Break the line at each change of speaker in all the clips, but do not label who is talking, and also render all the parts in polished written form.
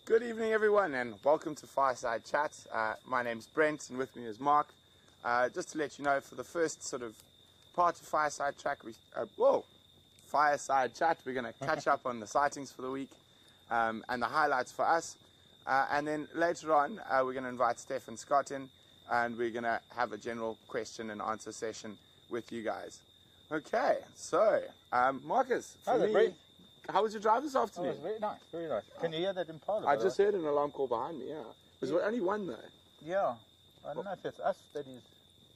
Good evening, everyone, and welcome to Fireside Chat. My name's Brent, and with me is Mark. Just to let you know, for the first sort of part of Fireside Chat, Fireside Chat, we're going to catch up on the sightings for the week and the highlights for us. And then later on, we're going to invite Steph and Scott in, and we're going to have a general question and answer session with you guys. Okay, so Marcus, for me, how was your drive this afternoon?
Oh, it was very nice, very nice. Can you hear that impala?
I just heard an alarm call behind me, yeah. Was there only one though?
Yeah. I don't know if it's us that is...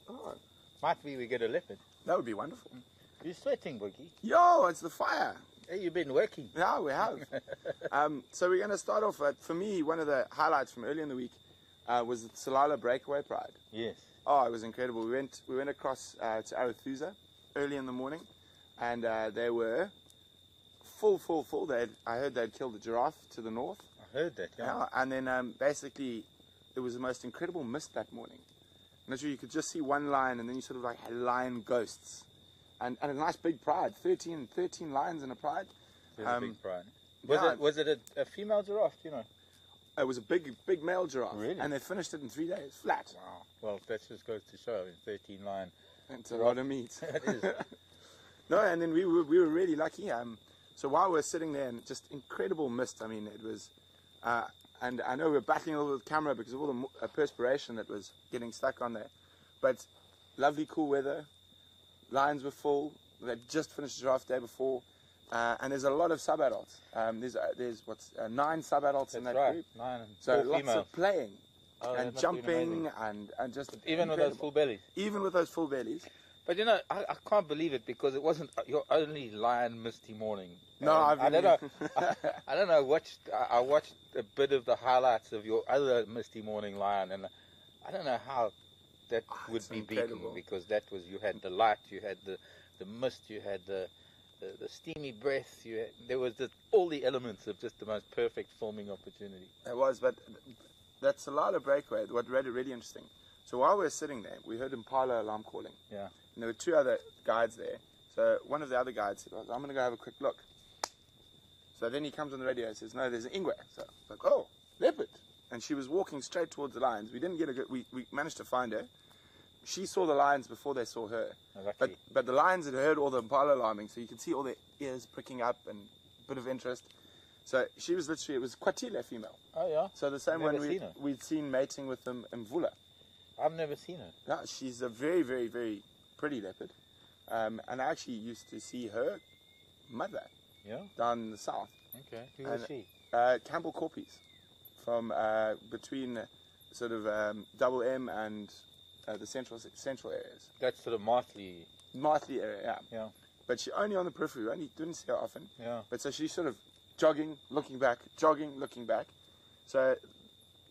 Oh.
Might be we get a leopard.
That would be wonderful.
You're sweating, Boogie.
Yo, it's the fire.
Hey, you've been working.
Yeah, we have. So we're going to start off, for me, one of the highlights from early in the week was the Salala Breakaway Pride.
Yes.
Oh, it was incredible. We went across to Arethusa early in the morning, and they were full. I heard they'd killed a giraffe to the north.
I heard that, yeah.
And then basically, it was the most incredible mist that morning. Literally, you could just see one lion, and then you sort of like had lion ghosts. And a nice big pride, 13 lions in a pride.
It was a big pride. Was it a female giraffe, do you know?
It was a big male giraffe.
Really?
And they finished it in 3 days, flat.
Wow. Well, that just goes to show, 13 lion.
It's a lot of meat.
It is.
No, and then we were really lucky. So while we're sitting there, and just incredible mist, I mean, it was, and I know we were battling a little with the camera because of all the perspiration that was getting stuck on there. But lovely, cool weather. Lions were full. They'd just finished the giraffe day before. And there's a lot of sub-adults. There's 9 sub-adults in that group.
9 and
so
4
lots
females.
of playing and
that's
jumping and just
even with those full bellies.
Even with those full bellies.
But you know, I can't believe it because it wasn't your only lion misty morning.
No,
I don't know. I don't know. I watched a bit of the highlights of your other misty morning lion, and I don't know how that would be beaten because that was, you had the light, you had the mist, you had the steamy breath, there was all the elements of just the most perfect filming opportunity.
It was, but that Salala breakaway, what made it really interesting. So while we were sitting there, we heard impala alarm calling.
Yeah.
And there were 2 other guides there. So one of the other guides said, I'm going to go have a quick look. So then he comes on the radio and says, no, there's an ingwe. So I'm like, oh, leopard. And she was walking straight towards the lions. We didn't get we managed to find her. She saw the lions before they saw her.
Oh,
but the lions had heard all the impala alarming, so you could see all their ears pricking up and a bit of interest. So she was literally, it was Kwatile female.
Oh, yeah?
So the same one we'd seen mating with them in Mvula.
I've never seen her.
Yeah, she's a very, very, very pretty leopard. And I actually used to see her mother down in the south.
Okay, who was she?
Campbell Corpies, from between sort of Double M and the central areas.
That's sort of Martley
area,
yeah.
But she only on the periphery. We only didn't see her often.
Yeah.
But so she's sort of jogging, looking back, jogging, looking back. So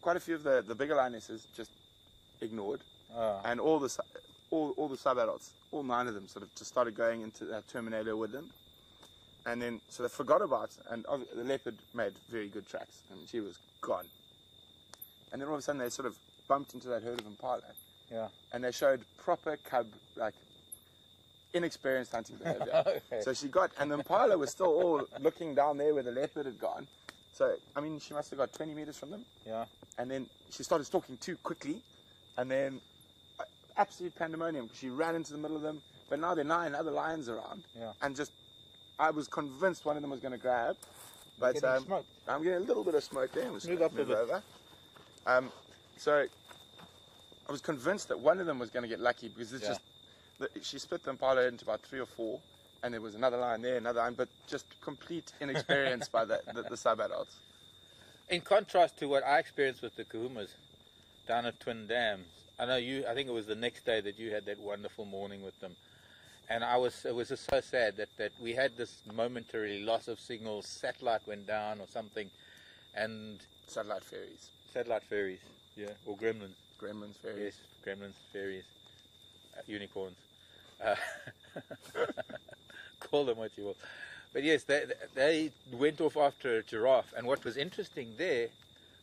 quite a few of the bigger lionesses just ignored, and all the sub-adults, all 9 of them, sort of just started going into that Terminator woodland, and then sort of forgot about it. And the leopard made very good tracks, and she was gone. And then all of a sudden they sort of bumped into that herd of impala.
Yeah.
And they showed proper cub, like, inexperienced hunting behavior.
Okay.
So she got, and the impala was still all looking down there where the leopard had gone. So, I mean, she must have got 20 meters from them.
Yeah.
And then she started stalking too quickly, and then absolute pandemonium. She ran into the middle of them, but now there are 9 other lions around.
Yeah.
And just, I was convinced one of them was going to grab. But I'm getting a little bit of smoke there.
Move up a bit.
Over. So I was convinced that one of them was going to get lucky because it's just, she split the impala into about 3 or 4, and there was another lion there, another lion, but just complete inexperience by the sub-adults.
In contrast to what I experienced with the kahumas down at Twin Dams, I think it was the next day that you had that wonderful morning with them. And it was just so sad that we had this momentary loss of signals, satellite went down or something, and...
Satellite fairies.
Satellite fairies, yeah, or gremlins.
Gremlins, fairies.
Yes, gremlins, fairies, unicorns. Call them what you will. But yes, they went off after a giraffe, and what was interesting there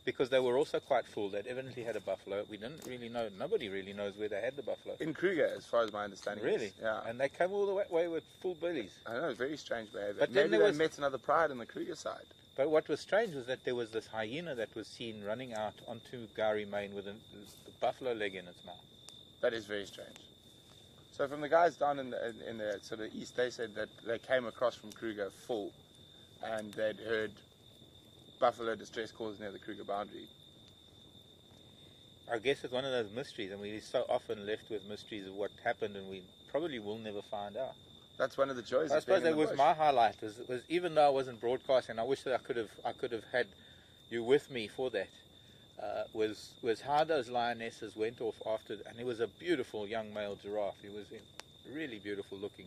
because they were also quite full. They'd evidently had a buffalo. We didn't really know. Nobody really knows where they had the buffalo.
In Kruger, as far as my understanding.
Really?
Is. Yeah.
And they came all the way with full bellies.
I know, very strange behavior.
But
maybe they met another pride on the Kruger side.
But what was strange was that there was this hyena that was seen running out onto Gowrie Main with a buffalo leg in its mouth.
That is very strange. So from the guys down in the sort of east, they said that they came across from Kruger full, and they'd heard buffalo distress calls near the Kruger boundary.
I guess it's one of those mysteries, and we're so often left with mysteries of what happened, and we probably will never find out.
That's one of the joys.
I suppose that was my highlight. Was even though I wasn't broadcasting, I wish that I could have had you with me for that. Was how those lionesses went off after, and he was a beautiful young male giraffe. He was really beautiful looking.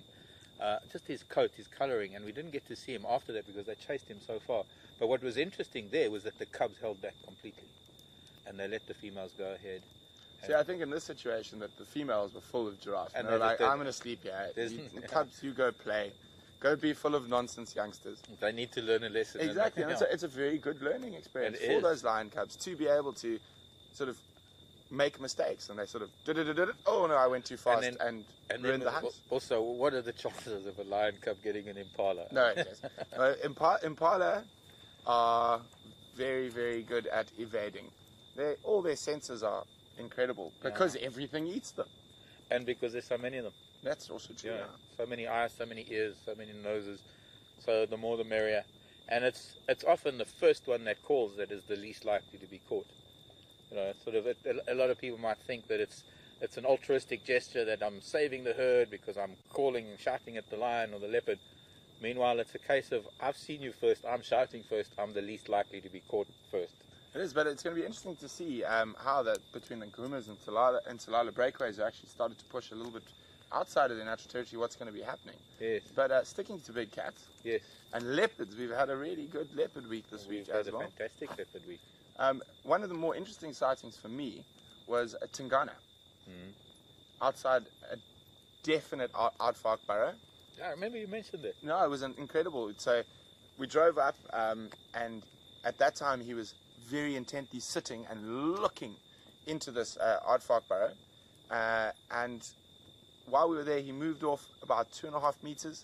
Just his coat, his colouring, and we didn't get to see him after that because they chased him so far. But what was interesting there was that the cubs held back completely, and they let the females go ahead.
See, I think in this situation that the females were full of giraffes. And they're like, I'm going to sleep here. Cubs, you go play. Go be full of nonsense youngsters.
They need to learn a lesson.
Exactly. And it's a very good learning experience for those lion cubs to be able to sort of make mistakes. And they sort of, oh no, I went too fast and ruined the hunt.
Also, what are the chances of a lion cub getting an impala?
No, yes. Impala are very, very good at evading. All their senses are incredible because everything eats them,
and because there's so many of them.
That's also true. Yeah.
So many eyes, so many ears, so many noses. So the more the merrier. And it's often the first one that calls that is the least likely to be caught. You know, sort of a lot of people might think that it's an altruistic gesture, that I'm saving the herd because I'm calling and shouting at the lion or the leopard. Meanwhile, it's a case of I've seen you first, I'm shouting first, I'm the least likely to be caught first.
It is, but it's going to be interesting to see how that between the Nkumas and Salala breakaways are actually started to push a little bit outside of their natural territory, what's going to be happening.
Yes.
But sticking to big cats.
Yes.
And leopards, we've had a really good leopard week this week as well.
We've had a fantastic leopard week.
One of the more interesting sightings for me was Tingana. Outside a definite aardvark burrow.
Yeah, I remember you mentioned it.
No, it was incredible. So we drove up and at that time he was very intently sitting and looking into this aardvark burrow, and while we were there he moved off about 2.5 meters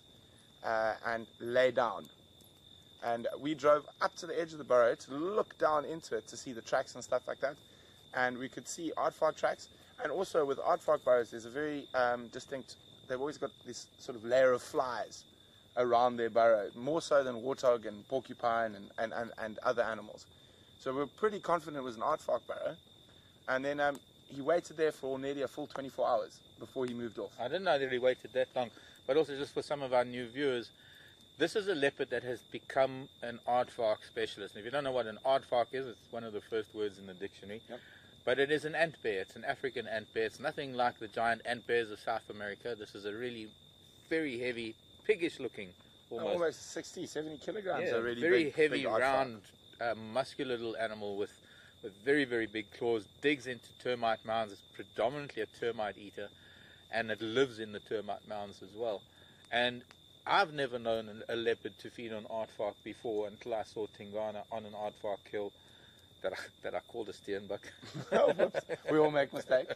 and lay down, and we drove up to the edge of the burrow to look down into it to see the tracks and stuff like that, and we could see aardvark tracks. And also with aardvark burrows there's a very distinct, they've always got this sort of layer of flies around their burrow, more so than warthog and porcupine and other animals. So we're pretty confident it was an aardvark burrow. And then he waited there for nearly a full 24 hours before he moved off.
I didn't know that he waited that long. But also, just for some of our new viewers, this is a leopard that has become an aardvark specialist. And if you don't know what an aardvark is, it's one of the first words in the dictionary. Yep. But it is an ant bear. It's an African ant bear. It's nothing like the giant ant bears of South America. This is a really very heavy, piggish looking,
almost 60, 70 kilograms.
Yeah,
a really
very
big,
heavy,
big
round, muscular little animal with very, very big claws. Digs into termite mounds. It's predominantly a termite eater, and it lives in the termite mounds as well. And I've never known a leopard to feed on aardvark before until I saw Tingana on an aardvark kill that I called a steenbok.
We all make mistakes.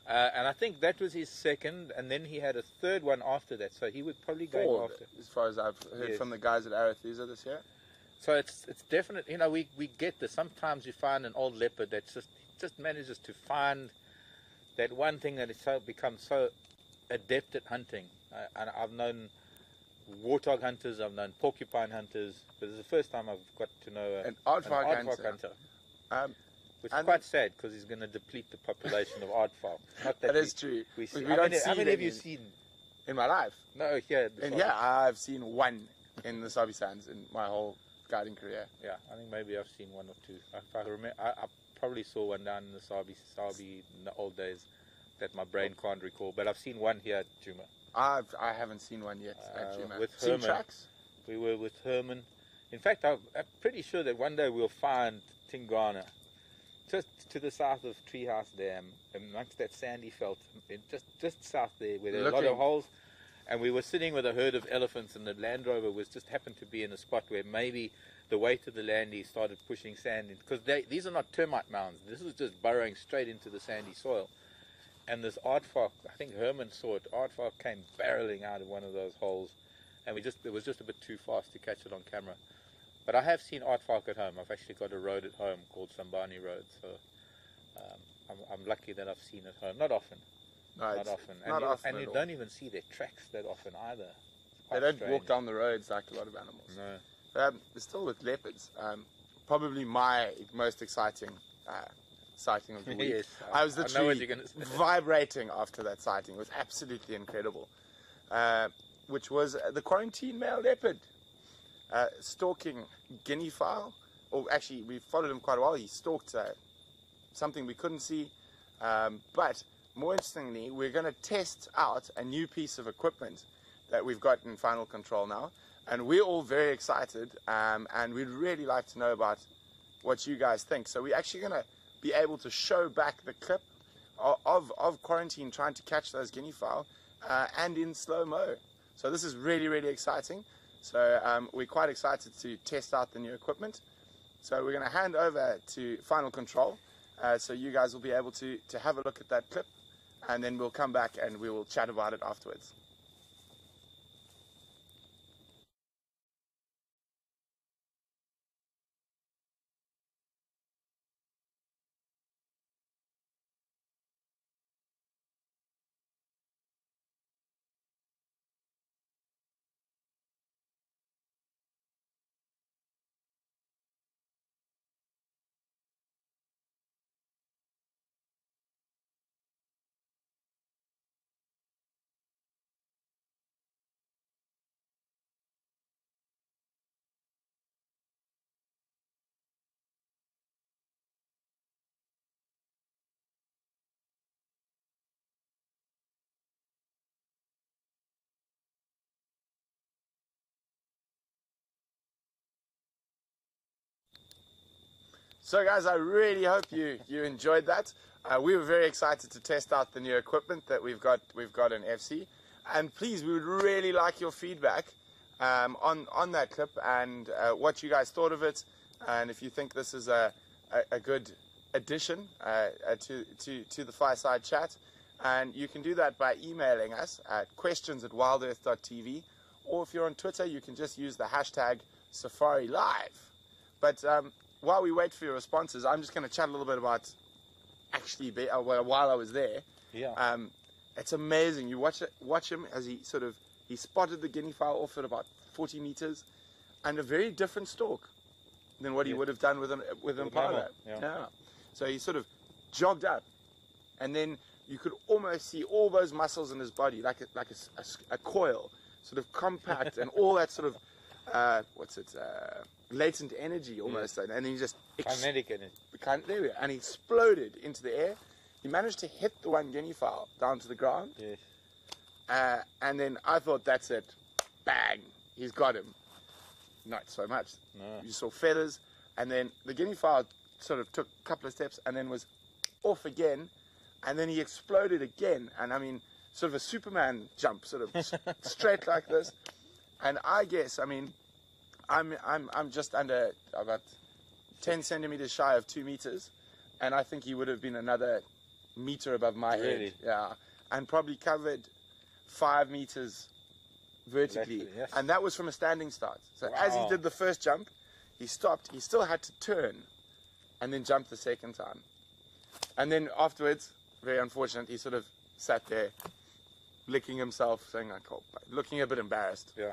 And I think that was his second, and then he had a third one after that. So he would probably go after.
As far as I've heard from the guys at Arethusa this year.
So it's definite. You know, we get this. Sometimes you find an old leopard that just manages to find that one thing that is becomes so adept at hunting. And I've known warthog hunters, I've known porcupine hunters, but it's the first time I've got to know
an aardvark hunter.
Which is quite sad because he's going to deplete the population of aardvark.
That is true.
How many have you seen?
In my life?
No, here.
Yeah, I've seen one in the Sabi Sands in my whole guiding career.
Yeah, I think maybe I've seen one or two. If I remember, I probably saw one down in the Sabi in the old days that my brain can't recall, but I've seen one here at Djuma.
I haven't seen one yet at Djuma.
With Herman,
tracks?
We were with Herman. In fact, I'm pretty sure that one day we'll find Tingana just to the south of Treehouse Dam, amongst that sandy veld, just south there, where there are a lot of holes. And we were sitting with a herd of elephants, and the Land Rover just happened to be in a spot where maybe the weight of the landy started pushing sand in, because these are not termite mounds. This is just burrowing straight into the sandy soil. And this aardvark, I think Herman saw it. Aardvark came barreling out of one of those holes, and it was just a bit too fast to catch it on camera. But I have seen aardvark at home. I've actually got a road at home called Sambani Road, so I'm lucky that I've seen it at home. Not often.
No,
not often.
And
you don't even see their tracks that often either.
They don't walk down the roads like a lot of animals.
No.
Still with leopards, probably my most exciting sighting of the week.
Yes,
I was literally vibrating after that sighting. It was absolutely incredible. Which was the quarantine male leopard stalking guinea fowl. Or actually, we followed him quite a while. He stalked something we couldn't see. But more interestingly, we're going to test out a new piece of equipment that we've got in final control now. And we're all very excited. And we'd really like to know about what you guys think. So we're actually going to be able to show back the clip of quarantine trying to catch those guinea fowl and in slow-mo. So this is really, really exciting. So we're quite excited to test out the new equipment. So we're going to hand over to final control so you guys will be able to have a look at that clip, and then we'll come back and we will chat about it afterwards. So guys, I really hope you enjoyed that. We were very excited to test out the new equipment that we've got in FC. And please, we would really like your feedback on that clip and what you guys thought of it, and if you think this is a good addition to the Fireside chat. And you can do that by emailing us at questions@wildearth.tv, or if you're on Twitter, you can just use the hashtag #SafariLive. But while we wait for your responses, I'm just going to chat a little bit about actually while I was there.
Yeah.
It's amazing. You watch him as he spotted the guinea fowl off at about 40 meters, and a very different stalk than what he would have done with an impala. Yeah. So he sort of jogged up, and then you could almost see all those muscles in his body, like a coil, sort of compact, and all that sort of latent energy almost, and then he just
kinetic energy.
There we go. And he exploded into the air. He managed to hit the one guinea fowl down to the ground.
Yes.
And then I thought, that's it, bang, he's got him. Not so much.
No.
You saw feathers, and then the guinea fowl sort of took a couple of steps and then was off again, and then he exploded again, and I mean, sort of a Superman jump, sort of straight like this. And I guess, I mean, I'm just under about 10 centimeters shy of 2 meters, and I think he would have been another meter above my head. Yeah, and probably covered 5 meters vertically.
Yes.
And that was from a standing start. So as he did the first jump, he stopped. He still had to turn and then jump the second time. And then afterwards, very unfortunate, he sort of sat there licking himself, saying, looking a bit embarrassed.
Yeah.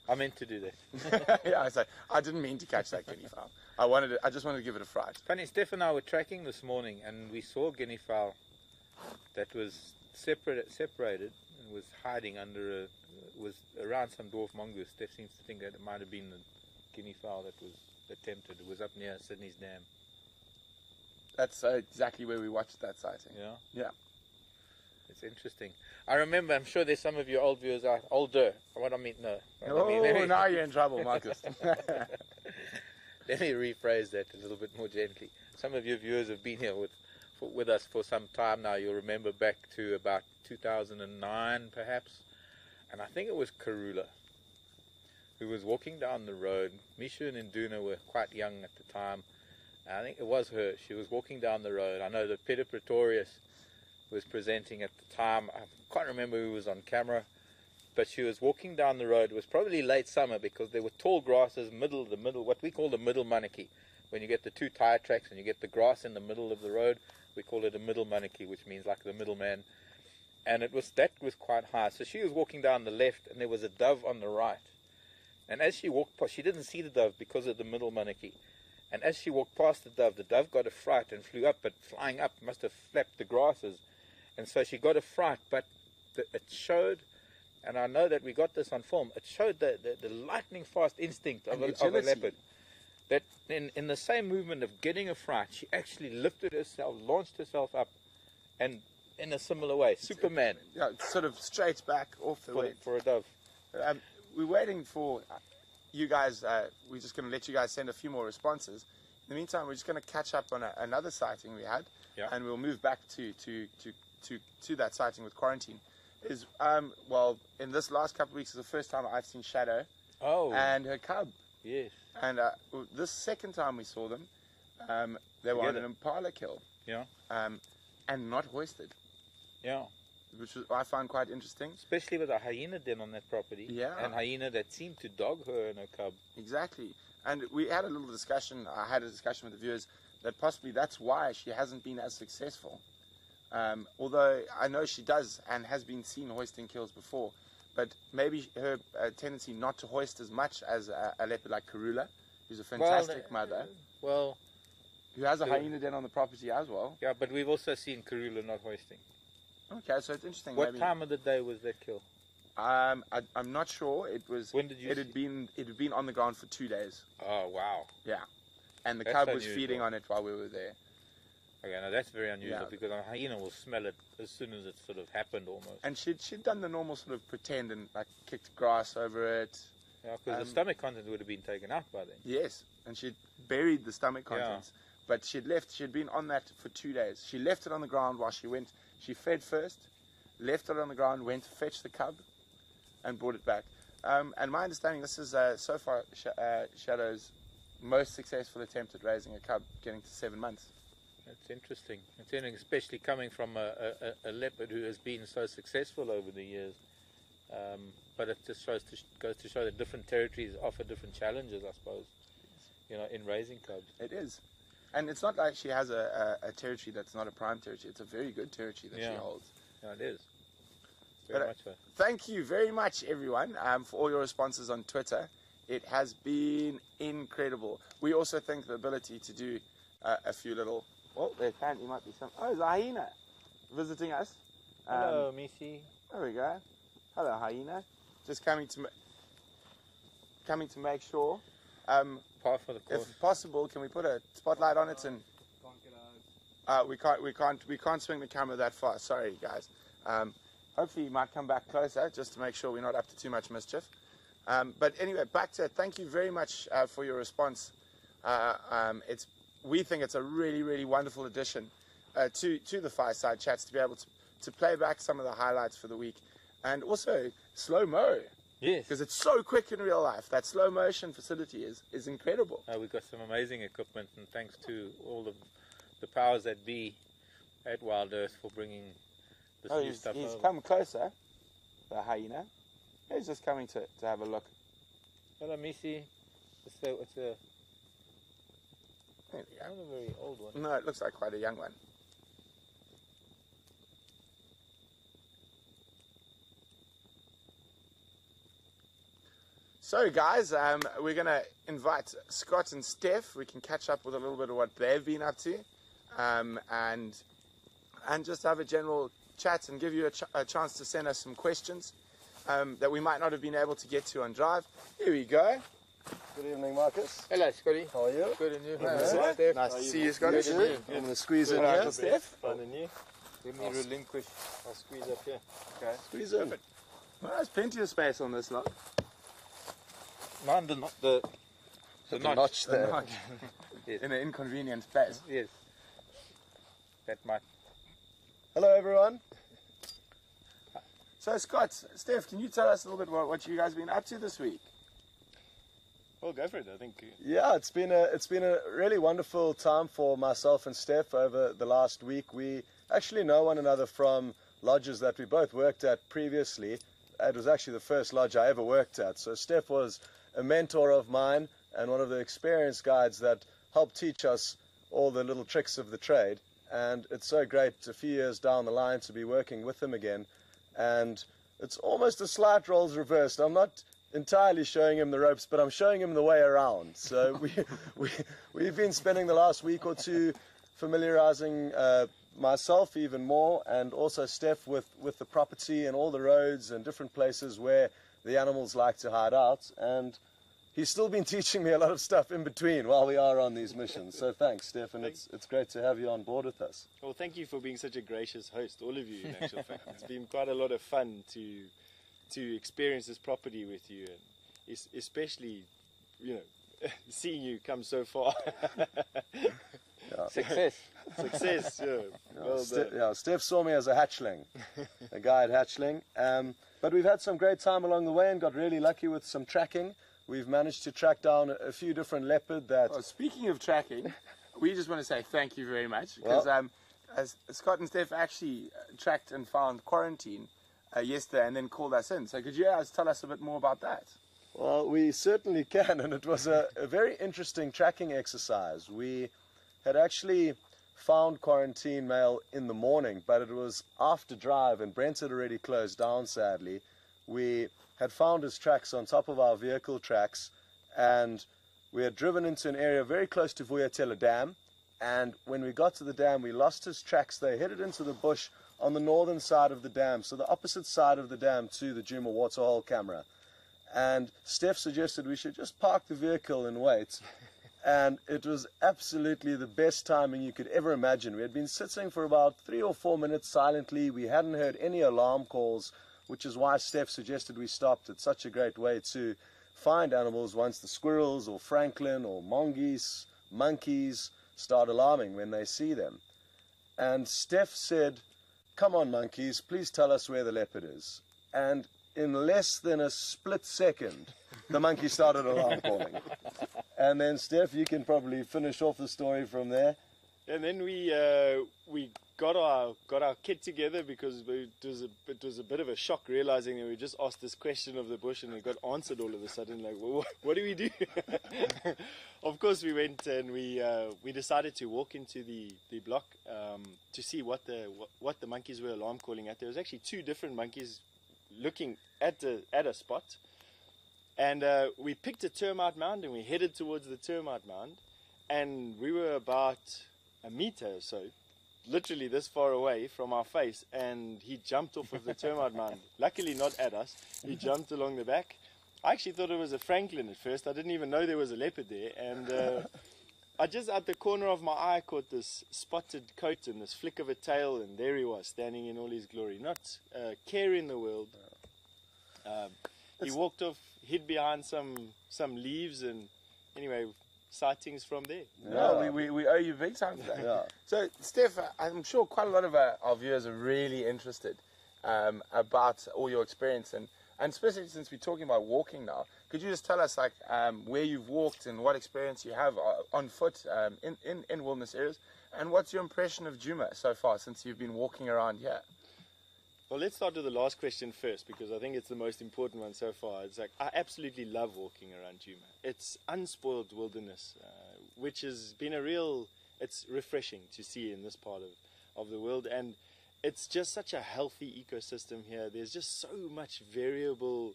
I meant to do that.
Yeah, I didn't mean to catch that guinea fowl. I just wanted to give it a fright.
Funny, Steph and I were tracking this morning, and we saw a guinea fowl that was separated and was hiding under was around some dwarf mongoose. Steph seems to think that it might have been the guinea fowl that was attempted. It was up near Sydney's Dam.
That's exactly where we watched that sighting.
Yeah?
Yeah.
It's interesting. I remember, I'm sure there's some of your old viewers out, older. What I mean, no.
Now you're in trouble, Marcus.
Let me rephrase that a little bit more gently. Some of your viewers have been here with us for some time now. You'll remember back to about 2009, perhaps. And I think it was Karula, who was walking down the road. Misha and Induna were quite young at the time. I think it was her. She was walking down the road. I know that Peter Pretorius was presenting at the time. I can't remember who was on camera, but she was walking down the road. It was probably late summer because there were tall grasses, what we call the middle manaki. When you get the two tire tracks and you get the grass in the middle of the road, we call it a middle manaki, which means like the middleman. And that was quite high. So she was walking down the left, and there was a dove on the right. And as she walked past, she didn't see the dove because of the middle manaki. And as she walked past the dove got a fright and flew up, but flying up must have flapped the grasses. And so she got a fright, but it showed, and I know that we got this on film, it showed the lightning fast instinct of a leopard. That in the same movement of getting a fright, she actually lifted herself, launched herself up, and in a similar way, Superman.
Yeah, sort of straight back off the wind.
For a dove.
We're waiting for you guys. We're just going to let you guys send a few more responses. In the meantime, we're just going to catch up on another sighting we had, and we'll move back to that sighting with quarantine. Well, in this last couple of weeks is the first time I've seen Shadow and her cub.
Yes.
And this second time we saw them, they were on an impala kill.
Yeah.
And not hoisted.
Yeah.
Which I found quite interesting.
Especially with a hyena den on that property.
Yeah.
And hyena that seemed to dog her and her cub.
Exactly. And we had a little discussion, I had a discussion with the viewers, that possibly that's why she hasn't been as successful. Although I know she does and has been seen hoisting kills before. But maybe her tendency not to hoist as much as a leopard like Karula, who's a fantastic mother. Who has a hyena den on the property as well.
Yeah, but we've also seen Karula not hoisting.
Okay, so it's interesting.
What time of the day was that kill?
I'm not sure. It was.
When did you?
It had been on the ground for 2 days.
Oh wow.
Yeah, and the cub was feeding on it while we were there.
Okay, now that's very unusual because a hyena will smell it as soon as it sort of happened almost.
And she'd done the normal sort of pretend and like kicked grass over it.
Yeah, because the stomach content would have been taken out by then.
Yes, and she'd buried the stomach contents. But she'd been on that for 2 days. She left it on the ground while she went. She fed first, left it on the ground, went to fetch the cub, and brought it back. And my understanding, this is so far Shadow's most successful attempt at raising a cub, getting to 7 months.
That's interesting. It's interesting, especially coming from a leopard who has been so successful over the years. But it just goes to show that different territories offer different challenges, I suppose, in raising cubs.
It is. And it's not like she has a territory that's not a prime territory. It's a very good territory that she holds.
Yeah, it is. Very much so.
Thank you very much, everyone, for all your responses on Twitter. It has been incredible. We also think the ability to do a few little... Well, there apparently might be some... Oh, there's a hyena visiting us.
Hello, Missy.
There we go. Hello, hyena. Just coming to make sure...
Par for the course.
If possible, can we put a spotlight on it and... We can't swing the camera that far. Sorry, guys. Hopefully, you might come back closer just to make sure we're not up to too much mischief. But anyway, back to it. Thank you very much for your response. We think it's a really, really wonderful addition to the Fireside Chats to be able to play back some of the highlights for the week, and also slow-mo.
Yes.
Because it's so quick in real life. That slow motion facility is incredible.
We've got some amazing equipment, and thanks to all of the powers that be at WildEarth for bringing this new stuff over.
He's come closer, the hyena. He's just coming to have a look.
Hello, Missy. It's a very old one.
No, it looks like quite a young one. So guys, we're going to invite Scott and Steph. We can catch up with a little bit of what they've been up to, and just have a general chat and give you a chance to send us some questions that we might not have been able to get to on Drive. Here we go.
Good evening, Marcus.
Hello, Scotty.
How are you?
Good, and you?
Hello, Steph. Nice to see you, Scotty.
I'm going to squeeze in here.
Steph.
Fine and you?
Let me relinquish.
I'll squeeze up here.
Okay. Squeeze in. Well, there's plenty of space on this lot.
Mind the
notch there.
Yes. In an inconvenient place.
Yes. That might.
Hello, everyone.
So, Scott, Steph, can you tell us a little bit about what you guys have been up to this week?
Well, go for it. I think.
Yeah, it's been a really wonderful time for myself and Steph over the last week. We actually know one another from lodges that we both worked at previously. It was actually the first lodge I ever worked at. So Steph was a mentor of mine and one of the experienced guides that helped teach us all the little tricks of the trade. And it's so great a few years down the line to be working with him again. And it's almost a slight roles reversed. I'm not entirely showing him the ropes, but I'm showing him the way around. So we've been spending the last week or two familiarizing myself even more, and also Steph with the property and all the roads and different places where the animals like to hide out. And he's still been teaching me a lot of stuff in between while we are on these missions. So thanks, Steph, and it's great to have you on board with us.
Well, thank you for being such a gracious host, all of you, in actual fact. It's been quite a lot of fun to experience this property with you, and especially, seeing you come so far.
Yeah. Success.
Success, yeah.
Well, Steph saw me as a hatchling, a guide hatchling. But we've had some great time along the way and got really lucky with some tracking. We've managed to track down a few different leopard that...
Well, speaking of tracking, we just want to say thank you very much, because as Scott and Steph actually tracked and found quarantine yesterday and then called us in. So could you guys tell us a bit more about that?
Well, we certainly can, and it was a very interesting tracking exercise. We had actually found quarantine male in the morning, but it was after drive, and Brent had already closed down, sadly. We had found his tracks on top of our vehicle tracks, and we had driven into an area very close to Vuyatela Dam, and when we got to the dam, we lost his tracks. They headed into the bush on the northern side of the dam, so the opposite side of the dam to the Djuma waterhole camera. And Steph suggested we should just park the vehicle and wait. And it was absolutely the best timing you could ever imagine. We had been sitting for about 3 or 4 minutes silently. We hadn't heard any alarm calls, which is why Steph suggested we stopped. It's such a great way to find animals once the squirrels or francolin or mongoose, monkeys start alarming when they see them. And Steph said, "Come on, monkeys, please tell us where the leopard is." And in less than a split second, the monkey started alarm calling. And then, Steph, you can probably finish off the story from there.
And then we got our kit together, because it was a bit of a shock realizing that we just asked this question of the bush and it got answered all of a sudden. Like, well, what do we do? Of course, we went and we decided to walk into the block to see what the monkeys were alarm calling at. There was actually 2 different monkeys looking at a spot. And we picked a termite mound and we headed towards the termite mound, and we were about a meter or so, literally this far away from our face, and he jumped off of the termite mound. Luckily not at us. He jumped along the back. I actually thought it was a francolin at first. I didn't even know there was a leopard there, and I just at the corner of my eye caught this spotted coat and this flick of a tail, and there he was standing in all his glory, not a care in the world. He walked off, hid behind some leaves, and anyway, sightings from there.
Yeah, we owe you big time for that.
Yeah.
So, Steph, I'm sure quite a lot of our viewers are really interested about all your experience, and especially since we're talking about walking now, could you just tell us where you've walked and what experience you have on foot in wilderness areas, and what's your impression of Djuma so far since you've been walking around here?
Well, let's start with the last question first, because I think it's the most important one so far. It's like, I absolutely love walking around Djuma. It's unspoiled wilderness, which has been it's refreshing to see in this part of the world. And it's just such a healthy ecosystem here. There's just so much variable,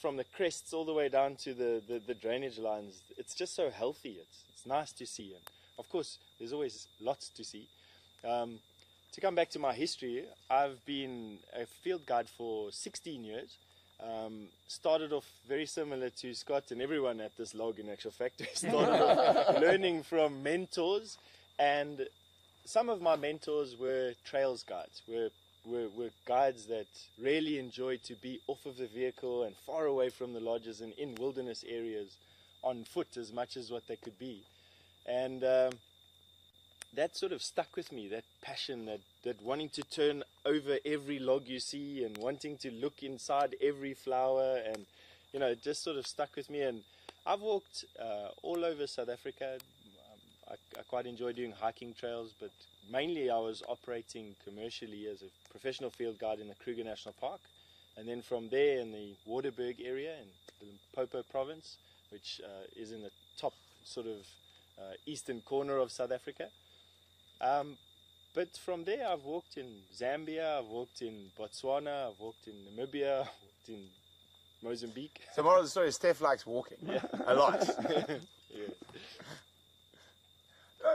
from the crests all the way down to the drainage lines. It's just so healthy. It's nice to see. And of course, there's always lots to see. To come back to my history, I've been a field guide for 16 years. Started off very similar to Scott and everyone at this log, in actual fact. Started off learning from mentors, and some of my mentors were trails guides, were guides that really enjoyed to be off of the vehicle and far away from the lodges and in wilderness areas on foot as much as what they could be. And that sort of stuck with me, that passion, that wanting to turn over every log you see and wanting to look inside every flower. And it just sort of stuck with me. And I've walked all over South Africa. I quite enjoy doing hiking trails, but mainly I was operating commercially as a professional field guide in the Kruger National Park. And then from there in the Waterberg area in the Limpopo province, which is in the top sort of eastern corner of South Africa. But from there I've walked in Zambia, I've walked in Botswana, I've walked in Namibia, I've walked in Mozambique.
So moral of the story is Steph likes walking a lot.
Yeah.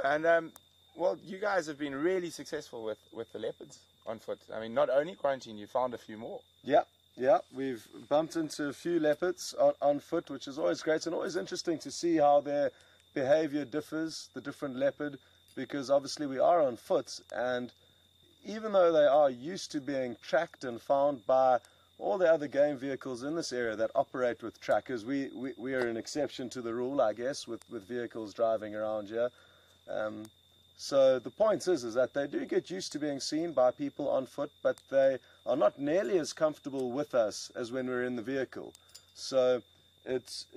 And well, you guys have been really successful with the leopards on foot. I mean, not only quarantine, you found a few more.
Yeah, we've bumped into a few leopards on foot, which is always great and always interesting to see how their behavior differs, the different leopard, because obviously we are on foot, and even though they are used to being tracked and found by all the other game vehicles in this area that operate with trackers, we are an exception to the rule, I guess, with vehicles driving around here. So the point is that they do get used to being seen by people on foot, but they are not nearly as comfortable with us as when we're in the vehicle. So it's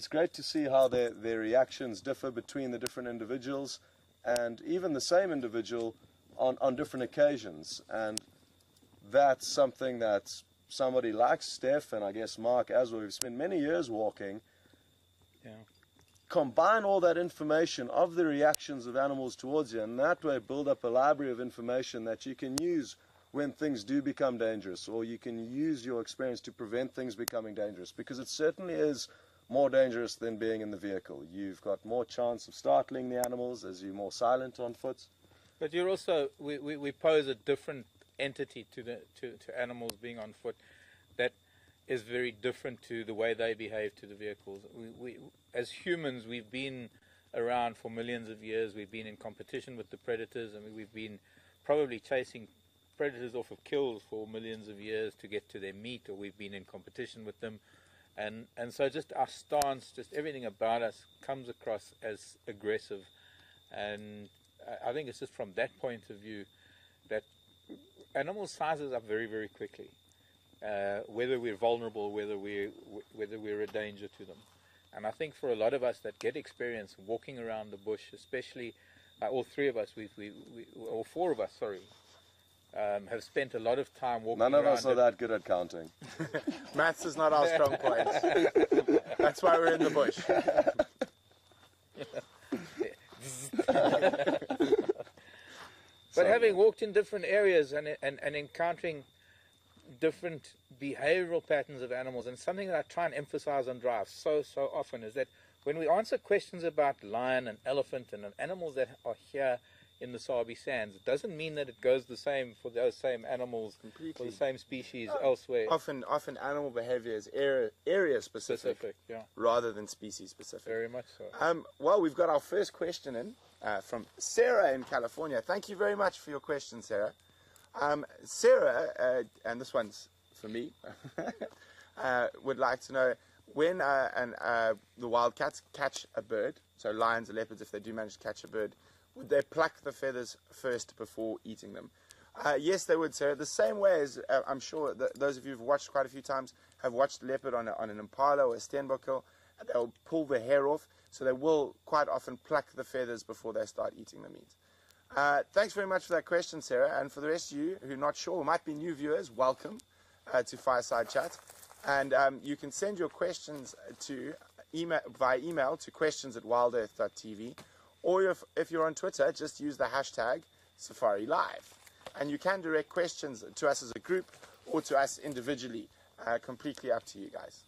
great to see how their reactions differ between the different individuals, and even the same individual on different occasions. And that's something that somebody like Steph, and I guess Mark as well, we've spent many years walking.
Yeah.
Combine all that information of the reactions of animals towards you, and that way build up a library of information that you can use when things do become dangerous, or you can use your experience to prevent things becoming dangerous, because it certainly is more dangerous than being in the vehicle. You've got more chance of startling the animals as you're more silent on foot.
But you're also, we pose a different entity to animals being on foot that is very different to the way they behave to the vehicles. We as humans, we've been around for millions of years. We've been in competition with the predators, and we've been probably chasing predators off of kills for millions of years to get to their meat, or we've been in competition with them. And so just our stance, just everything about us comes across as aggressive. And I think it's just from that point of view that animal sizes up very, very quickly. Whether we're vulnerable, whether we're a danger to them. And I think for a lot of us that get experience walking around the bush, especially all three of us, or four of us, sorry, have spent a lot of time walking around.
None of us are that good at counting.
Maths is not our strong point. That's why we're in the bush.
But having walked in different areas and encountering different behavioral patterns of animals, and something that I try and emphasize on drive so often is that when we answer questions about lion and elephant and animals that are here in the Sabi Sands, it doesn't mean that it goes the same for those same animals or the same species elsewhere.
Often animal behavior is area specific,
yeah,
rather than species specific.
Very much so.
Well, we've got our first question in from Sarah in California. Thank you very much for your question, Sarah. Sarah, and this one's for me, would like to know when the wildcats catch a bird, so lions or leopards, if they do manage to catch a bird, would they pluck the feathers first before eating them? Yes, they would, Sarah. The same way as I'm sure those of you who've watched quite a few times have watched a leopard on an impala or a steenbokkel. They'll pull the hair off, so they will quite often pluck the feathers before they start eating the meat. Thanks very much for that question, Sarah. And for the rest of you who are not sure, might be new viewers, welcome to Fireside Chat. And you can send your questions via email to questions@wildearth.tv. Or if you're on Twitter, just use the hashtag SafariLive. And you can direct questions to us as a group or to us individually. Completely up to you guys.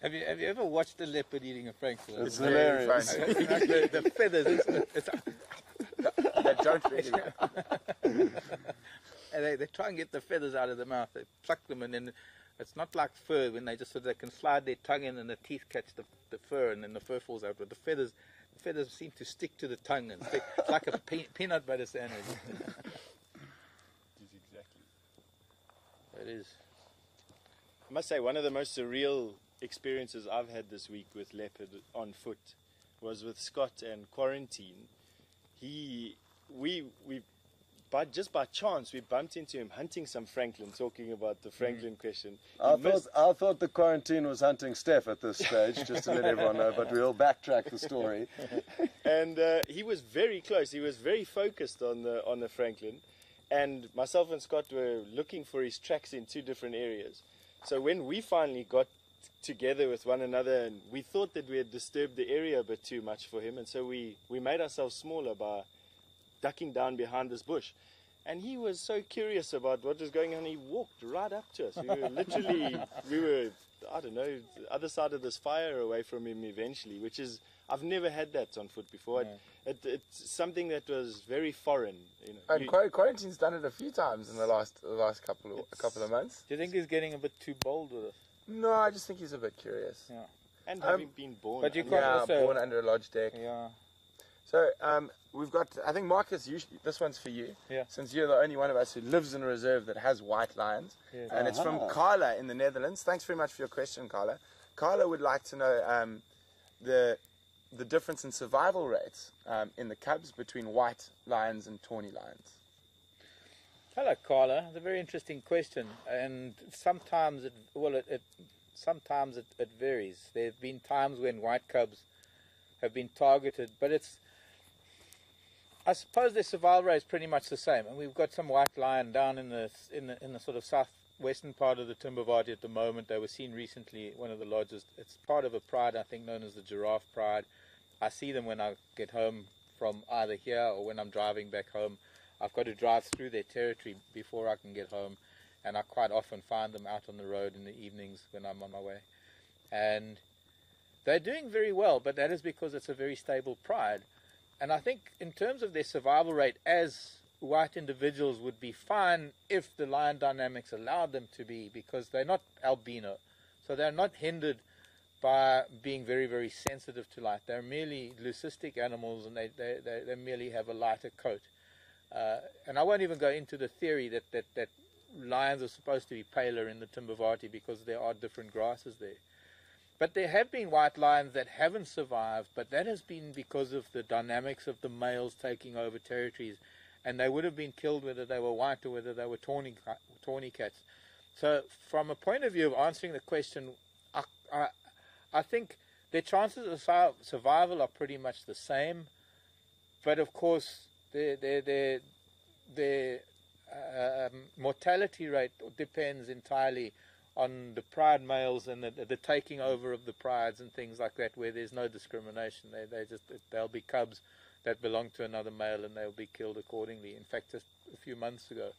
Have you ever watched a leopard eating a frankfurter?
It's hilarious.
The feathers,
They don't really.
And they try and get the feathers out of the mouth. They pluck them, and then it's not like fur when they can slide their tongue in and the teeth catch the fur, and then the fur falls out. But the feathers seem to stick to the tongue and stick. It's like a peanut butter sandwich.
Exactly.
It is.
I must say, one of the most surreal experiences I've had this week with leopard on foot was with Scott and quarantine. We just by chance, we bumped into him hunting some Franklin, talking about the Franklin question.
I thought the quarantine was hunting Steph at this stage, just to let everyone know, but we'll backtrack the story.
And he was very close. He was very focused on the Franklin. And myself and Scott were looking for his tracks in 2 different areas. So when we finally got together with one another, and we thought that we had disturbed the area a bit too much for him, and so we made ourselves smaller by ducking down behind this bush. And he was so curious about what was going on, he walked right up to us. We were literally, I don't know, the other side of this fire away from him eventually, which is, I've never had that on foot before.
Yeah.
It's something that was very foreign. You know.
And quarantine's done it a few times in the last couple of months.
Do you think he's getting a bit too bold with it?
No, I just think he's a bit curious.
Yeah.
And having been born.
But you can't also,
born under a lodge deck.
Yeah.
So we've got, I think Marcus, this one's for you, since you're the only one of us who lives in a reserve that has white lions. Yes. And it's from Carla in the Netherlands. Thanks very much for your question, Carla. Carla would like to know the difference in survival rates in the cubs between white lions and tawny lions.
Hello, Carla. It's a very interesting question, and sometimes it varies. There have been times when white cubs have been targeted, but I suppose their survival rate is pretty much the same. And we've got some white lion down in the sort of southwestern part of the Timbavati at the moment. They were seen recently at one of the lodges. It's part of a pride, I think, known as the Giraffe Pride. I see them when I get home from either here or when I'm driving back home. I've got to drive through their territory before I can get home, and I quite often find them out on the road in the evenings when I'm on my way. And they're doing very well, but that is because it's a very stable pride. And I think in terms of their survival rate, as white individuals would be fine if the lion dynamics allowed them to be, because they're not albino. So they're not hindered by being very, very sensitive to light. They're merely leucistic animals, and they merely have a lighter coat. And I won't even go into the theory that lions are supposed to be paler in the Timbavati because there are different grasses there. But there have been white lions that haven't survived, but that has been because of the dynamics of the males taking over territories, and they would have been killed whether they were white or whether they were tawny cats. So from a point of view of answering the question, I think their chances of survival are pretty much the same, but of course their mortality rate depends entirely on the pride males and the taking over of the prides and things like that, where there's no discrimination. They'll be cubs that belong to another male, and they'll be killed accordingly. In fact, just a few months ago,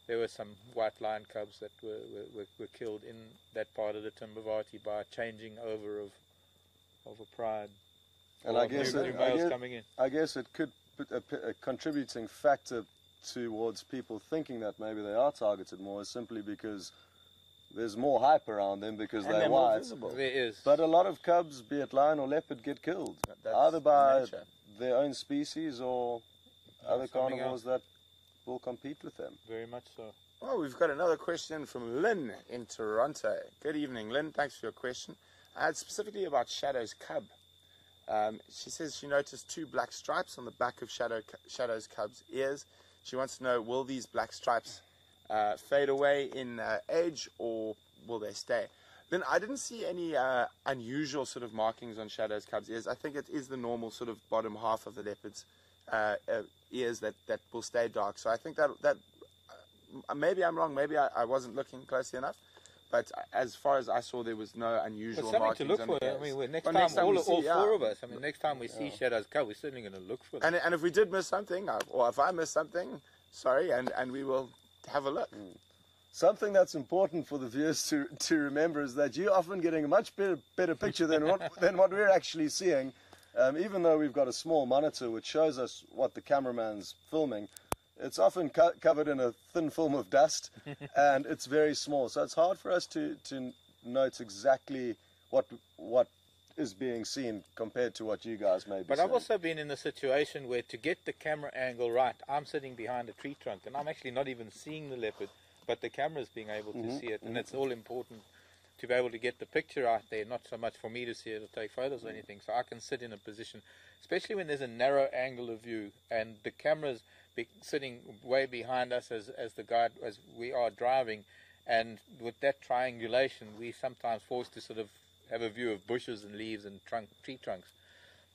there were some white lion cubs that were killed in that part of the Timbavati by changing over of a pride.
And I guess it could put a contributing factor towards people thinking that maybe they are targeted more is simply because there's more hype around them because they're white.
There is.
But a lot of cubs, be it lion or leopard, get killed. Either by their own species or other carnivores that will compete with them.
Very much so.
Oh, we've got another question from Lynn in Toronto. Good evening, Lynn. Thanks for your question. It's specifically about Shadow's cub. She says she noticed 2 black stripes on the back of Shadow's cub's ears. She wants to know, will these black stripes fade away in age, or will they stay? Then I didn't see any unusual sort of markings on Shadow's cub's ears. I think it is the normal sort of bottom half of the leopard's ears that will stay dark. So I think that maybe I'm wrong. Maybe I wasn't looking closely enough. But as far as I saw, there was no unusual markings.
Something to look for. I mean, next time all 4 of us. I mean, next time we see Shadow's cub, we're certainly going to look for them.
And if we did miss something, or if I missed something, sorry, and we will have a look.
Something that's important for the viewers to remember is that you're often getting a much better picture than what we're actually seeing. Even though we've got a small monitor which shows us what the cameraman's filming, it's often covered in a thin film of dust, and it's very small. So it's hard for us to note exactly what is being seen compared to what you guys may be
But
seeing.
I've also been in a situation where, to get the camera angle right, I'm sitting behind a tree trunk, and I'm actually not even seeing the leopard, but the camera's being able to see it, and it's all important to be able to get the picture out there, not so much for me to see it or take photos or anything. So I can sit in a position, especially when there's a narrow angle of view and the camera's sitting way behind us as the guide, as we are driving, and with that triangulation, we sometimes forced to sort of have a view of bushes and leaves and tree trunks.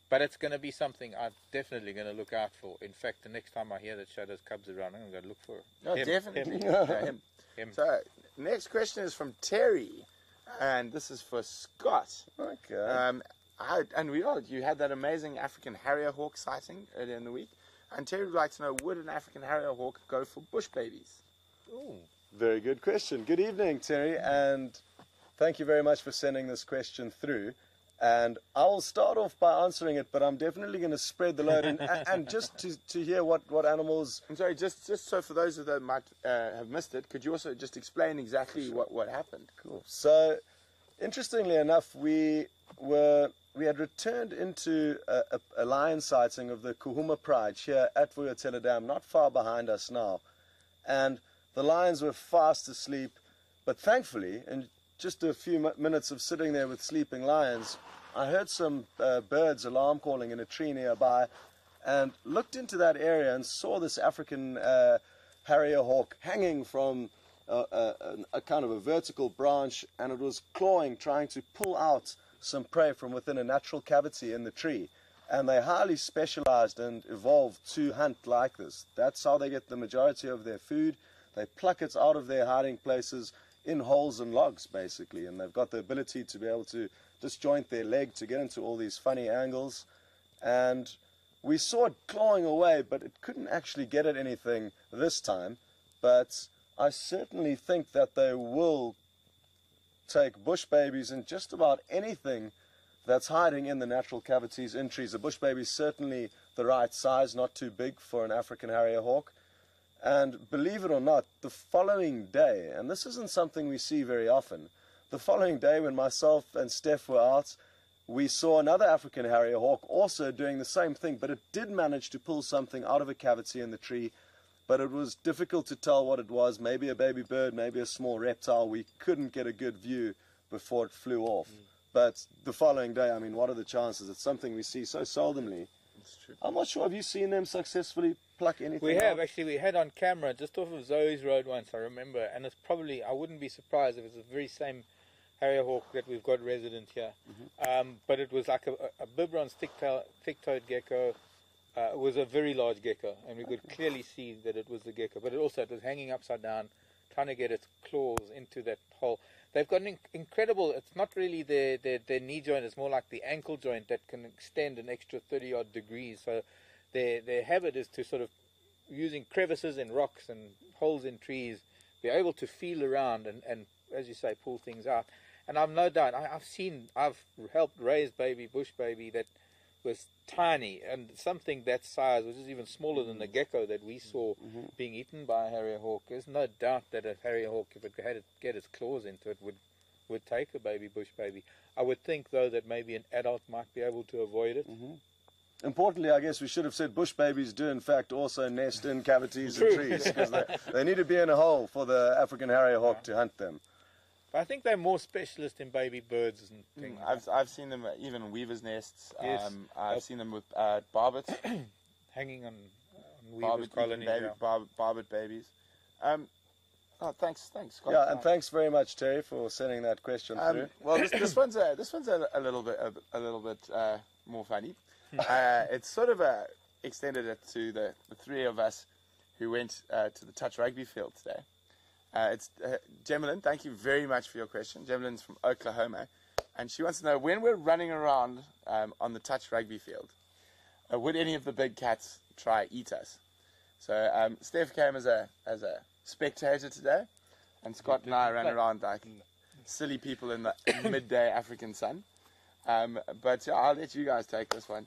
But it's going to be something I'm definitely going to look out for. In fact, the next time I hear that Shadow's cubs around, I'm going to look for
him. Definitely. Him. So, next question is from Terry, and this is for Scott.
Okay.
You had that amazing African harrier hawk sighting earlier in the week, and Terry would like to know, would an African harrier hawk go for bush babies?
Ooh, very good question. Good evening, Terry, and thank you very much for sending this question through. And I will start off by answering it, but I'm definitely going to spread the load and just to hear what animals...
I'm sorry, just so for those that might have missed it, could you also just explain exactly what happened?
Cool. So, interestingly enough, we had returned into a lion sighting of the Kuhuma Pride here at Vuyatela Dam, not far behind us now. And the lions were fast asleep, but thankfully, in just a few minutes of sitting there with sleeping lions, I heard some birds alarm calling in a tree nearby and looked into that area and saw this African harrier hawk hanging from a kind of a vertical branch, and it was clawing, trying to pull out some prey from within a natural cavity in the tree. And they're highly specialized and evolved to hunt like this. That's how they get the majority of their food. They pluck it out of their hiding places in holes and logs, basically, and they've got the ability to be able to disjoint their leg to get into all these funny angles. And we saw it clawing away, but it couldn't actually get at anything this time. But I certainly think that they will take bush babies and just about anything that's hiding in the natural cavities in trees. A bush baby is certainly the right size, not too big for an African harrier hawk. And believe it or not, the following day, and this isn't something we see very often, the following day when myself and Steph were out, we saw another African harrier hawk also doing the same thing, but it did manage to pull something out of a cavity in the tree, but it was difficult to tell what it was, maybe a baby bird, maybe a small reptile. We couldn't get a good view before it flew off. But the following day, I mean, what are the chances? It's something we see so seldomly.
It's true.
I'm not sure, have you seen them successfully pluck anything
We have,
out?
actually. We had on camera just off of Zoe's Road once, I remember, and it's probably, I wouldn't be surprised if it's the very same harrier hawk that we've got resident here. But it was like a biberon thick-toed gecko. It was a very large gecko, and we could clearly see that it was the gecko. But it was hanging upside down, trying to get its claws into that hole. They've got an incredible, it's not really their knee joint, it's more like the ankle joint that can extend an extra 30-odd degrees. So their habit is to sort of, using crevices in rocks and holes in trees, be able to feel around and as you say, pull things out. And I've no doubt, I've helped raise bush baby that was tiny, and something that size, which is even smaller than the gecko that we saw being eaten by a harrier hawk. There's no doubt that a harrier hawk, if it had to get its claws into it, would take a bush baby. I would think, though, that maybe an adult might be able to avoid it.
Importantly, I guess we should have said bush babies do, in fact, also nest in cavities in trees, because they need to be in a hole for the African harrier hawk to hunt them.
I think they're more specialist in baby birds and things.
I've seen them even in weavers' nests.
Yes.
I've seen them with barbets.
Hanging on weavers' colonies.
Barbet babies. Thanks, Scott.
Yeah, and thanks very much, Terry, for sending that question through.
Well, this one's a little bit more funny. It's sort of extended it to the three of us who went to the touch rugby field today. It's Gemelin, thank you very much for your question. Gemelin's from Oklahoma, and she wants to know, when we're running around on the touch rugby field, would any of the big cats try eat us? So Steph came as a spectator today, and Scott and I ran around like silly people in the midday African sun. But I'll let you guys take this one.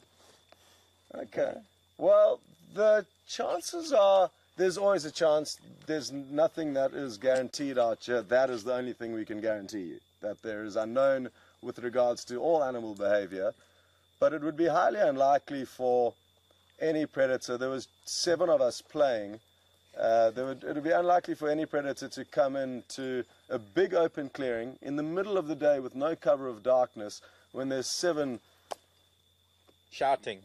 Okay. Well, the chances are, there's always a chance. There's nothing that is guaranteed out here. That is the only thing we can guarantee you, that there is unknown with regards to all animal behavior. But it would be highly unlikely for any predator. There was 7 of us playing, it would be unlikely for any predator to come into a big open clearing in the middle of the day with no cover of darkness when there's seven
shouting,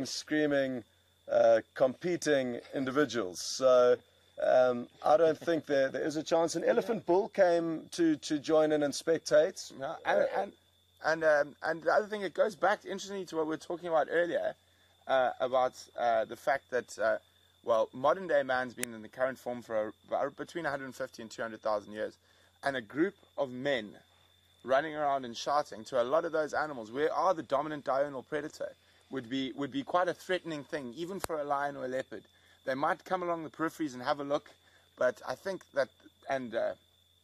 screaming, competing individuals. So I don't think there is a chance. An elephant bull came to join in and spectate.
No, and the other thing, it goes back interestingly to what we were talking about earlier about the fact that modern day man's been in the current form for between 150 and 200,000 years, and a group of men running around and shouting to a lot of those animals, where are the dominant diurnal predator, would be quite a threatening thing, even for a lion or a leopard. They might come along the peripheries and have a look, but I think that,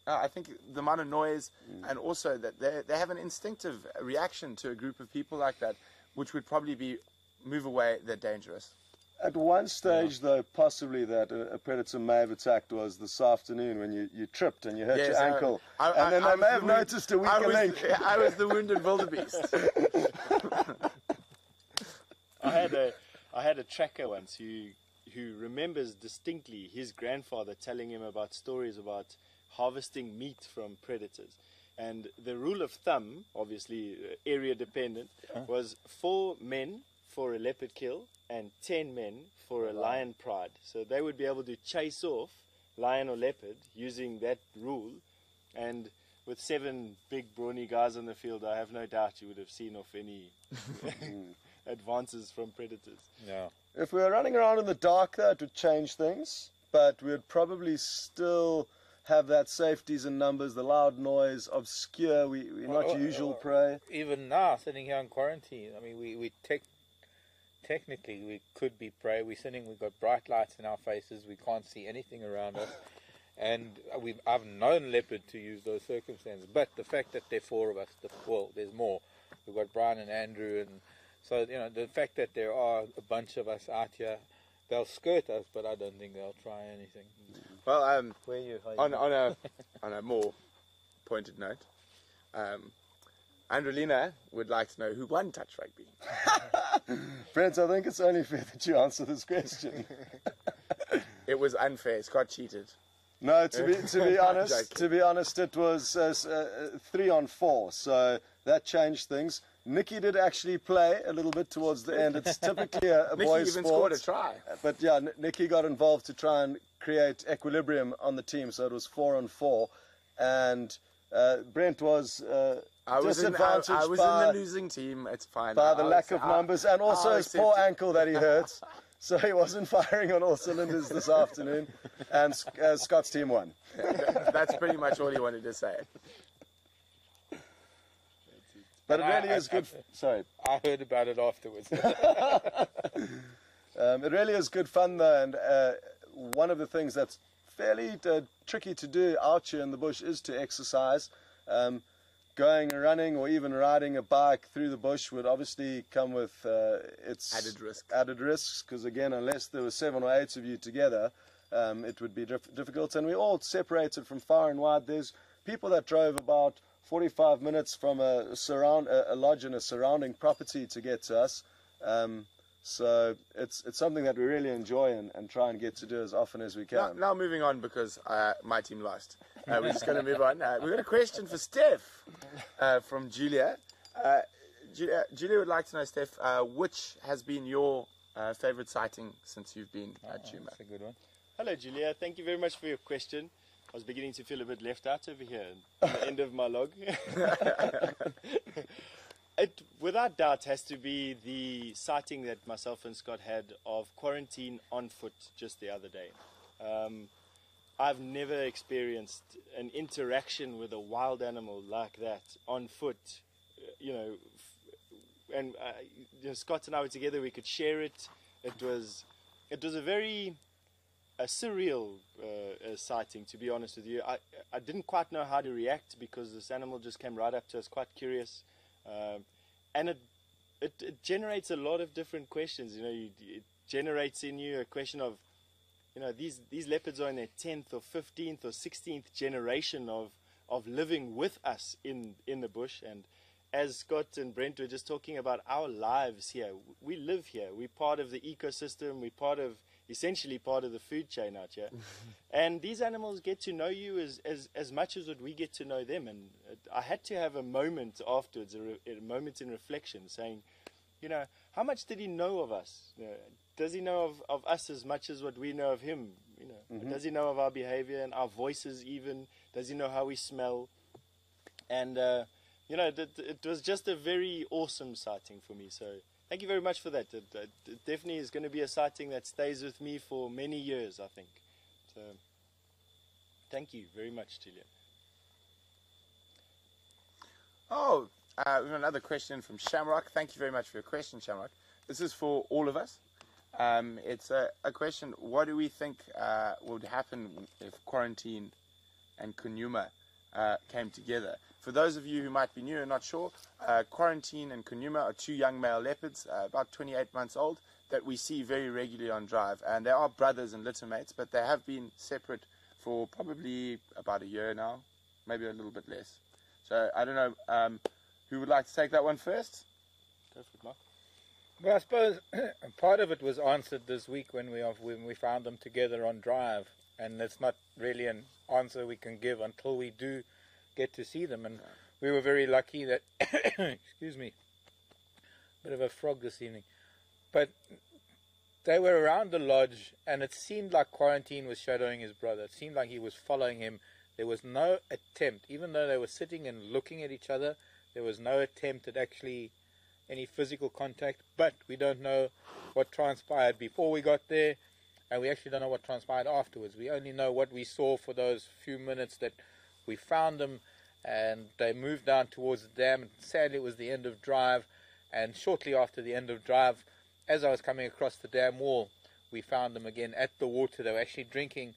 I think the amount of noise, and also that they have an instinctive reaction to a group of people like that, which would probably move away, they're dangerous.
At one stage, though, possibly that a predator may have attacked was this afternoon when you tripped and you hurt your ankle. And then they may have noticed a weaker link.
I was the wounded wildebeest.
I had a tracker once who remembers distinctly his grandfather telling him about stories about harvesting meat from predators. And the rule of thumb, obviously area dependent, was 4 men for a leopard kill and 10 men for a lion pride. So they would be able to chase off lion or leopard using that rule. And with 7 big brawny guys on the field, I have no doubt you would have seen off any advances from predators.
Yeah.
If we were running around in the dark, though, it would change things, but we'd probably still have that safeties in numbers, the loud noise, obscure, we're not usual prey.
Even now, sitting here in quarantine, I mean, we technically we could be prey. We've got bright lights in our faces, we can't see anything around us, and I've known leopard to use those circumstances, but the fact that there are 4 of us, there's more. We've got Brian and Andrew, and so, the fact that there are a bunch of us out here, they'll skirt us, but I don't think they'll try anything.
Well,
on
a more pointed note, Andrelina would like to know who won touch rugby.
Brent, I think it's only fair that you answer this question.
It was unfair. Scott cheated.
No, to be honest, it was 3 on 4, so that changed things. Nicky did actually play a little bit towards the end. It's typically a boys' sport.
Nicky even scored a try.
But yeah, Nicky got involved to try and create equilibrium on the team, so it was 4 on 4. And Brent was disadvantaged
I was in the losing team. It's fine.
By the lack of numbers, and also his poor ankle that he hurt. So he wasn't firing on all cylinders this afternoon, and Scott's team won.
That's pretty much all he wanted to say.
But it really is good. Sorry,
I heard about it afterwards.
It really is good fun, though, and one of the things that's fairly tricky to do out here in the bush is to exercise. Going or running or even riding a bike through the bush would obviously come with its added risks, because again, unless there were 7 or 8 of you together, it would be difficult. And we all separated from far and wide. There's people that drove about 45 minutes from a lodge and a surrounding property to get to us. So it's something that we really enjoy and try and get to do as often as we can.
Now moving on, because my team lost. We're just going to move on. We've got a question for Steph from Julia. Julia would like to know, Steph, which has been your favorite sighting since you've been at Chuma?
That's a good one.
Hello, Julia. Thank you very much for your question. I was beginning to feel a bit left out over here at the end of my log. It, without doubt, has to be the sighting that myself and Scott had of quarantine on foot just the other day. I've never experienced an interaction with a wild animal like that on foot, and Scott and I were together, we could share it. It was a very surreal sighting, to be honest with you. I didn't quite know how to react, because this animal just came right up to us, quite curious. And it generates a lot of different questions. It generates in you a question of, these leopards are in their 10th or 15th or 16th generation of living with us in the bush. And as Scott and Brent were just talking about our lives here, we live here. We're part of the ecosystem. We're part of essentially part of the food chain out here. And these animals get to know you as much as what we get to know them. And I had to have a moment afterwards, a moment in reflection, saying, you know, how much did he know of us? You know, does he know of us as much as what we know of him? You know, does he know of our behavior and our voices even? Does he know how we smell? And, you know, it was just a very awesome sighting for me. So thank you very much for that. It definitely is going to be a sighting that stays with me for many years, I think. So thank you very much, Julian.
Oh, we have another question from Shamrock. Thank you very much for your question, Shamrock. This is for all of us. It's a question, what do we think would happen if quarantine and Kunuma came together? For those of you who might be new and not sure, Quarantine and Kunuma are two young male leopards, about 28 months old, that we see very regularly on drive. And they are brothers and littermates, but they have been separate for probably about a year now, maybe a little bit less. So I don't know, who would like to take that one first?
Go for it, Mark.
Well, I suppose part of it was answered this week when we found them together on drive, and it's not really an answer we can give until we do get to see them. And we were very lucky that excuse me, bit of a frog this evening, but they were around the lodge, and it seemed like Quarantine was shadowing his brother. It seemed like he was following him. There was no attempt, even though they were sitting and looking at each other, there was no attempt at actually any physical contact. But we don't know what transpired before we got there, and we actually don't know what transpired afterwards. We only know what we saw for those few minutes that we found them, and they moved down towards the dam. And sadly, it was the end of drive, and shortly after the end of drive, as I was coming across the dam wall, we found them again at the water. They were actually drinking,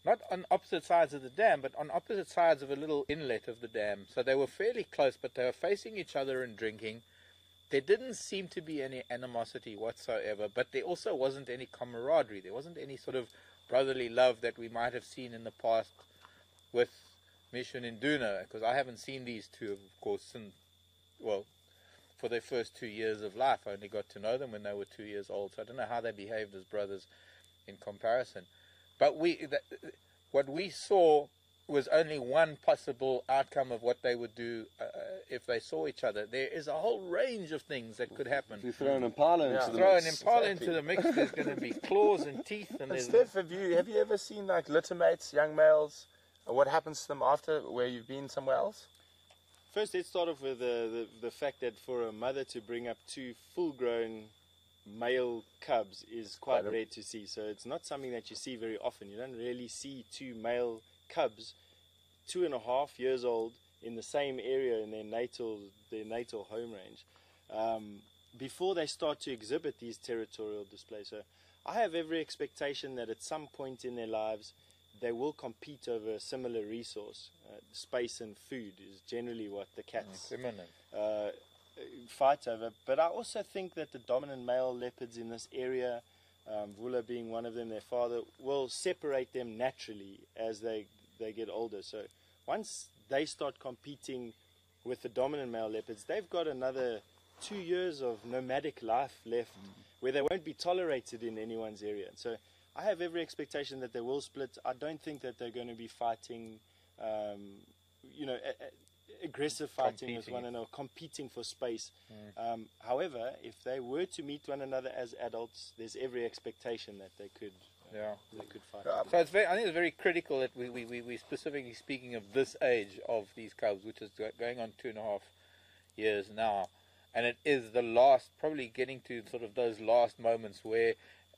not on opposite sides of the dam, but on opposite sides of a little inlet of the dam. So they were fairly close, but they were facing each other and drinking. There didn't seem to be any animosity whatsoever, but there also wasn't any camaraderie. There wasn't any sort of brotherly love that we might have seen in the past with Mission and Duna, because I haven't seen these two, of course, since, well, for their first 2 years of life. I only got to know them when they were 2 years old, so I don't know how they behaved as brothers in comparison. But what we saw was only one possible outcome of what they would do if they saw each other. There is a whole range of things that could happen.
If you throw an impala into the mix.
Throw an impala into the mix, there's going to be claws and teeth. And
Steph, have you ever seen like littermates, young males, what happens to them after, where you've been somewhere else?
First, let's start off with the fact that for a mother to bring up two full-grown male cubs is quite rare to see. So it's not something that you see very often. You don't really see two male cubs, 2.5 years old, in the same area in their natal home range, before they start to exhibit these territorial displays. So I have every expectation that at some point in their lives they will compete over a similar resource. Space and food is generally what the cats fight over. But I also think that the dominant male leopards in this area, Vula being one of them, their father, will separate them naturally as they get older. So once they start competing with the dominant male leopards, they've got another 2 years of nomadic life left where they won't be tolerated in anyone's area. So I have every expectation that they will split. I don't think that they're going to be fighting, aggressive fighting with one another, competing for space. However, if they were to meet one another as adults, there's every expectation that they could fight.
So I think it's very critical that we specifically speaking of this age of these cubs, which is going on 2.5 years now, and it is the last, probably getting to sort of those last moments where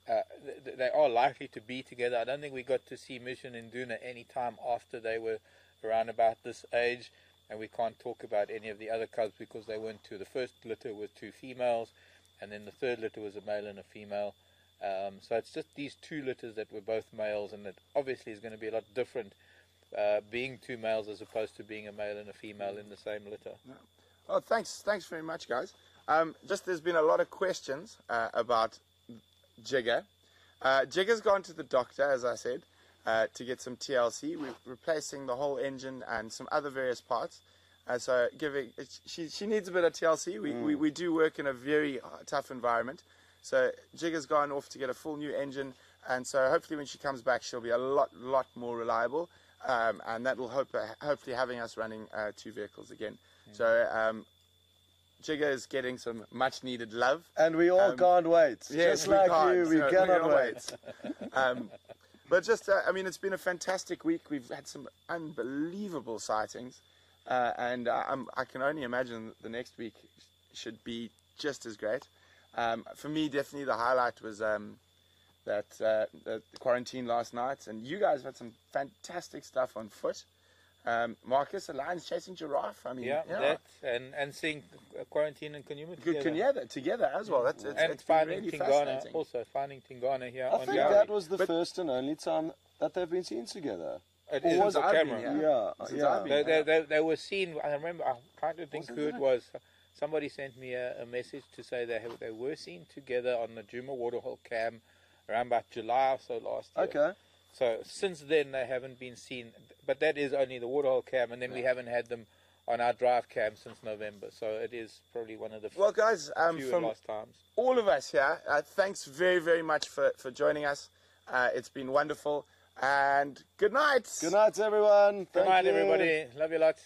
they are likely to be together. I don't think we got to see Mission and Duna any time after they were around about this age, and we can't talk about any of the other cubs because they weren't two. The first litter was 2 females, and then the third litter was a male and a female. So it's just these 2 litters that were both males, and it obviously is going to be a lot different being 2 males as opposed to being a male and a female in the same litter.
Yeah. Oh, thanks very much, guys. There's been a lot of questions about Jigger. Jigger's gone to the doctor, as I said, to get some TLC. We're replacing the whole engine and some other various parts. So she needs a bit of TLC. We do work in a very tough environment. So Jigger's gone off to get a full new engine, and so hopefully when she comes back, she'll be a lot more reliable, and that will hopefully having us running 2 vehicles again. So Jigger is getting some much needed love,
and we all can't wait.
Yes,
just like you, we cannot wait.
But just, I mean, it's been a fantastic week. We've had some unbelievable sightings, and I can only imagine the next week should be just as great. For me, definitely the highlight was the quarantine last night, and you guys had some fantastic stuff on foot. Marcus, a lion's chasing giraffe. I mean,
that and seeing quarantine and Kanyuma
together as well.
And finding really Tingana, also finding Tingana here.
I think that was the first and only time that they've been seen together.
It is on camera. They were seen. I remember. I'm trying to think who it was. Somebody sent me a message to say they were seen together on the Djuma Waterhole cam around about July or so last year.
Okay.
So since then they haven't been seen, but that is only the Waterhole cam, and then we haven't had them on our drive cam since November. So it is probably one of the
well, guys,
few lost times.
All of us here, thanks very, very much for joining us. It's been wonderful, and good night.
Good night, everyone.
Good night, everybody. Love you lots.